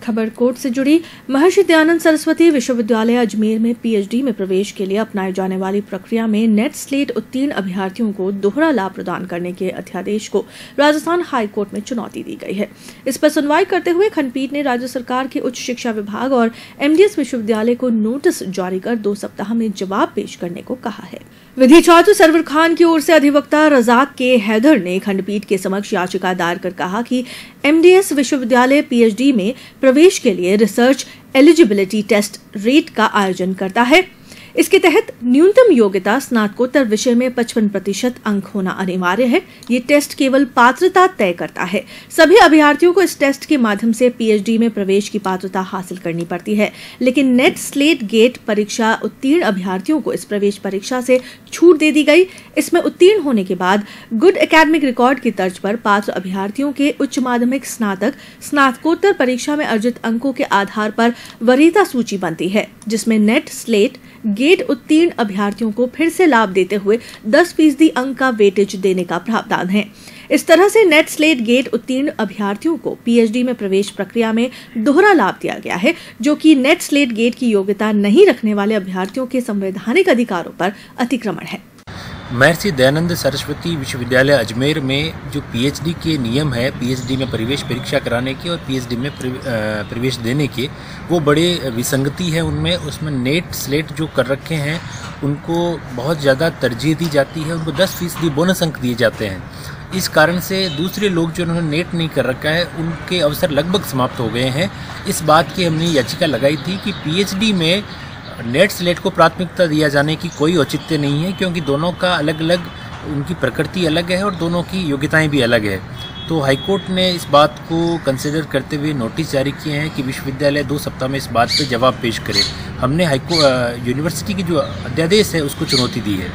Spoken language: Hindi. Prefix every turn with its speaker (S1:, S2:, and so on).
S1: खबर कोर्ट से जुड़ी। महर्षि दयानंद सरस्वती विश्वविद्यालय अजमेर में पीएचडी में प्रवेश के लिए अपनाई जाने वाली प्रक्रिया में नेट स्लेट उत्तीर्ण अभ्यर्थियों को दोहरा लाभ प्रदान करने के अध्यादेश को राजस्थान हाई कोर्ट में चुनौती दी गई है। इस पर सुनवाई करते हुए खंडपीठ ने राज्य सरकार के उच्च शिक्षा विभाग और एमडीएस विश्वविद्यालय को नोटिस जारी कर 2 सप्ताह में जवाब पेश करने को कहा है। विधि छात्र सरवर खान की ओर से अधिवक्ता रजाक के हैदर ने खंडपीठ के समक्ष याचिका दायर कर कहा कि एमडीएस विश्वविद्यालय पीएचडी में प्रवेश के लिए रिसर्च एलिजिबिलिटी टेस्ट रेट का आयोजन करता है। इसके तहत न्यूनतम योग्यता स्नातकोत्तर विषय में 55% अंक होना अनिवार्य है। ये टेस्ट केवल पात्रता तय करता है। सभी अभ्यर्थियों को इस टेस्ट के माध्यम से पीएचडी में प्रवेश की पात्रता हासिल करनी पड़ती है, लेकिन नेट स्लेट गेट परीक्षा उत्तीर्ण अभ्यर्थियों को इस प्रवेश परीक्षा से छूट दे दी गई। इसमें उत्तीर्ण होने के बाद गुड एकेडमिक रिकॉर्ड की तर्ज पर पात्र अभ्यर्थियों के उच्च माध्यमिक स्नातकोत्तर परीक्षा में अर्जित अंकों के आधार पर वरीयता सूची बनती है, जिसमें नेट स्लेट गेट उत्तीर्ण अभ्यर्थियों को फिर से लाभ देते हुए 10% अंक का वेटेज देने का प्रावधान है। इस तरह से नेट स्लेट गेट उत्तीर्ण अभ्यर्थियों को पीएचडी में प्रवेश प्रक्रिया में दोहरा लाभ दिया गया है, जो कि नेट स्लेट गेट की योग्यता नहीं रखने वाले अभ्यर्थियों के संवैधानिक अधिकारों पर अतिक्रमण है।
S2: महर्षि दयानंद सरस्वती विश्वविद्यालय अजमेर में जो पीएचडी के नियम है, पीएचडी में प्रवेश परीक्षा कराने के और पीएचडी में प्रवेश देने के, वो बड़े विसंगति है उनमें। उसमें नेट स्लेट जो कर रखे हैं उनको बहुत ज़्यादा तरजीह दी जाती है, उनको 10% बोनस अंक दिए जाते हैं। इस कारण से दूसरे लोग जो उन्होंने नेट नहीं कर रखा है उनके अवसर लगभग समाप्त हो गए हैं। इस बात की हमने याचिका लगाई थी कि पीएचडी में नेट स्लेट को प्राथमिकता दिया जाने की कोई औचित्य नहीं है, क्योंकि दोनों का अलग अलग उनकी प्रकृति अलग है और दोनों की योग्यताएं भी अलग है। तो हाईकोर्ट ने इस बात को कंसिडर करते हुए नोटिस जारी किए हैं कि विश्वविद्यालय 2 सप्ताह में इस बात पर जवाब पेश करे। हमने यूनिवर्सिटी की जो अध्यादेश है उसको चुनौती दी है।